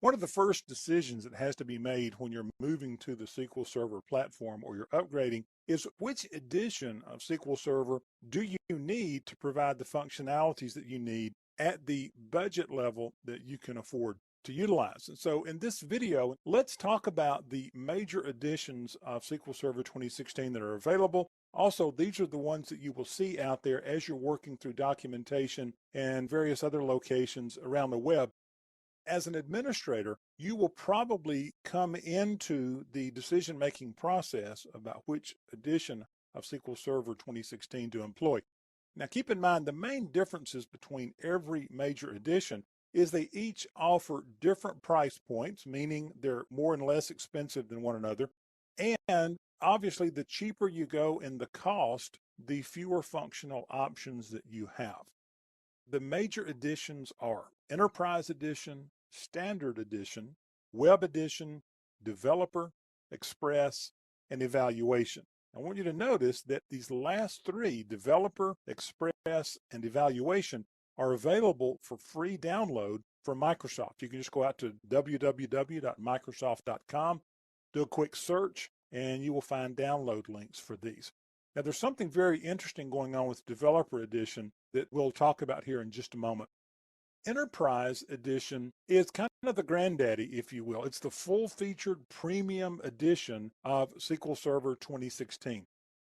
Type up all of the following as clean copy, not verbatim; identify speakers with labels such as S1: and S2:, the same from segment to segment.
S1: One of the first decisions that has to be made when you're moving to the SQL Server platform or you're upgrading is which edition of SQL Server do you need to provide the functionalities that you need at the budget level that you can afford to utilize. And so in this video, let's talk about the major editions of SQL Server 2016 that are available. Also, these are the ones that you will see out there as you're working through documentation and various other locations around the web. As an administrator, you will probably come into the decision-making process about which edition of SQL Server 2016 to employ. Now, keep in mind the main differences between every major edition is they each offer different price points, meaning they're more and less expensive than one another. And obviously, the cheaper you go in the cost, the fewer functional options that you have. The major editions are Enterprise Edition, Standard Edition, Web Edition, Developer, Express, and Evaluation. I want you to notice that these last three, Developer, Express, and Evaluation, are available for free download from Microsoft. You can just go out to www.microsoft.com, do a quick search, and you will find download links for these. Now, there's something very interesting going on with Developer Edition that we'll talk about here in just a moment. Enterprise Edition is kind of the granddaddy, if you will. It's the full-featured premium edition of SQL Server 2016.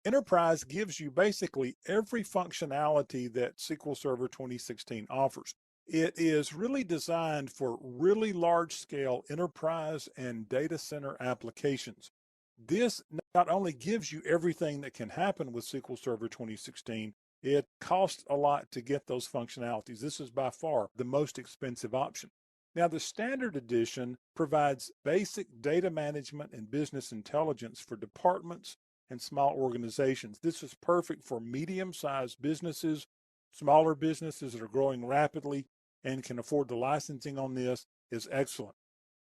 S1: Enterprise gives you basically every functionality that SQL Server 2016 offers. It is really designed for really large-scale enterprise and data center applications. This not only gives you everything that can happen with SQL Server 2016, it costs a lot to get those functionalities. This is by far the most expensive option. Now, the Standard Edition provides basic data management and business intelligence for departments and small organizations. This is perfect for medium-sized businesses, smaller businesses that are growing rapidly and can afford the licensing on this is excellent.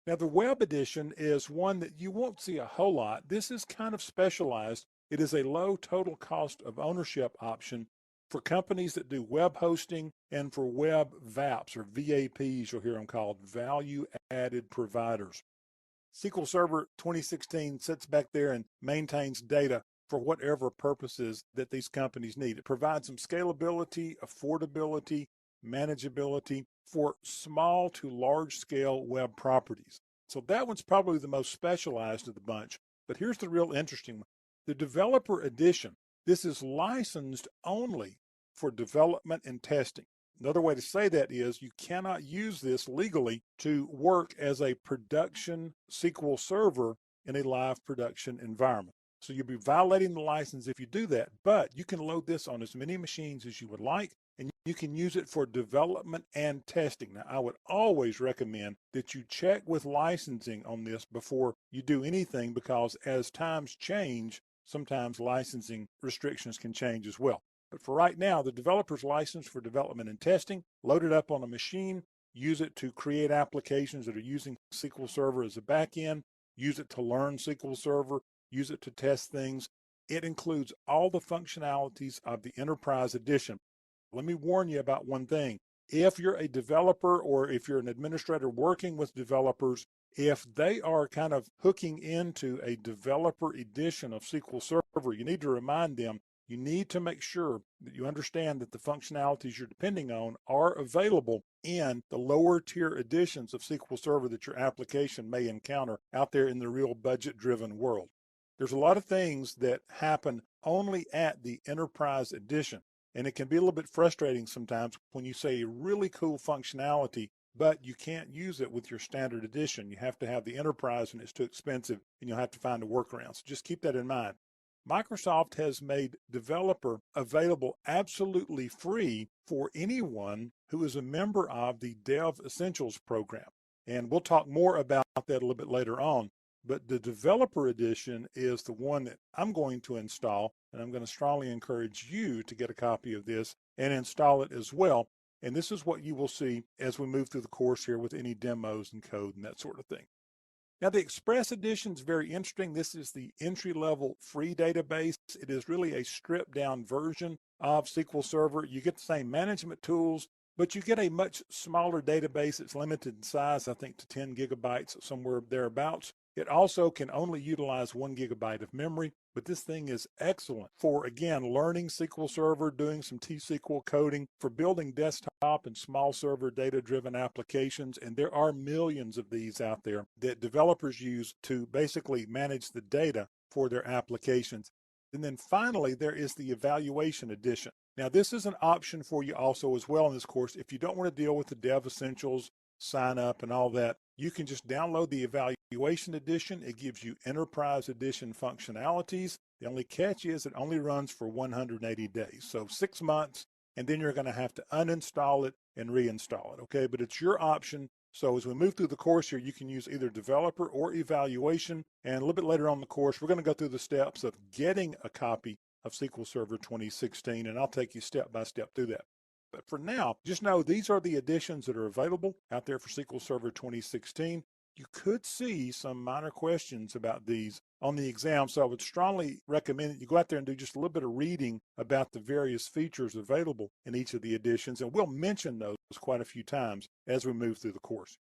S1: Now, the Web Edition is one that you won't see a whole lot. This is kind of specialized. It is a low total cost of ownership option for companies that do web hosting and for web VAPs or VAPs, you'll hear them called, value added providers. SQL Server 2016 sits back there and maintains data for whatever purposes that these companies need. It provides some scalability, affordability, manageability for small to large scale web properties. So that one's probably the most specialized of the bunch. But here's the real interesting one. The Developer Edition, this is licensed only for development and testing. Another way to say that is you cannot use this legally to work as a production SQL Server in a live production environment. So you'll be violating the license if you do that, but you can load this on as many machines as you would like, and you can use it for development and testing. Now, I would always recommend that you check with licensing on this before you do anything, because as times change, sometimes licensing restrictions can change as well. But for right now, the developer's license for development and testing, load it up on a machine, use it to create applications that are using SQL Server as a backend, use it to learn SQL Server, use it to test things. It includes all the functionalities of the Enterprise Edition. Let me warn you about one thing. If you're a developer or if you're an administrator working with developers, if they are kind of hooking into a developer edition of SQL Server, you need to remind them, you need to make sure that you understand that the functionalities you're depending on are available in the lower tier editions of SQL Server that your application may encounter out there in the real budget-driven world. There's a lot of things that happen only at the Enterprise Edition, and it can be a little bit frustrating sometimes when you say a really cool functionality, but you can't use it with your Standard Edition. You have to have the Enterprise and it's too expensive, and you'll have to find a workaround. So just keep that in mind. Microsoft has made Developer available absolutely free for anyone who is a member of the Dev Essentials program. And we'll talk more about that a little bit later on. But the Developer Edition is the one that I'm going to install, and I'm going to strongly encourage you to get a copy of this and install it as well. And this is what you will see as we move through the course here with any demos and code and that sort of thing. Now, the Express Edition is very interesting. This is the entry-level free database. It is really a stripped-down version of SQL Server. You get the same management tools, but you get a much smaller database. It's limited in size, I think, to 10 gigabytes, somewhere thereabouts. It also can only utilize 1 gigabyte of memory, but this thing is excellent for, again, learning SQL Server, doing some T-SQL coding, for building desktop and small server data-driven applications. And there are millions of these out there that developers use to basically manage the data for their applications. And then finally, there is the Evaluation Edition. Now, this is an option for you also as well in this course. If you don't want to deal with the Dev Essentials, sign up and all that, you can just download the Evaluation Edition. It gives you Enterprise Edition functionalities. The only catch is it only runs for 180 days, so 6 months, and then you're going to have to uninstall it and reinstall it, okay? But it's your option. So as we move through the course here, you can use either developer or evaluation. And a little bit later on in the course, we're going to go through the steps of getting a copy of SQL Server 2016, and I'll take you step by step through that. But for now, just know these are the editions that are available out there for SQL Server 2016. You could see some minor questions about these on the exam, so I would strongly recommend that you go out there and do just a little bit of reading about the various features available in each of the editions, and we'll mention those quite a few times as we move through the course.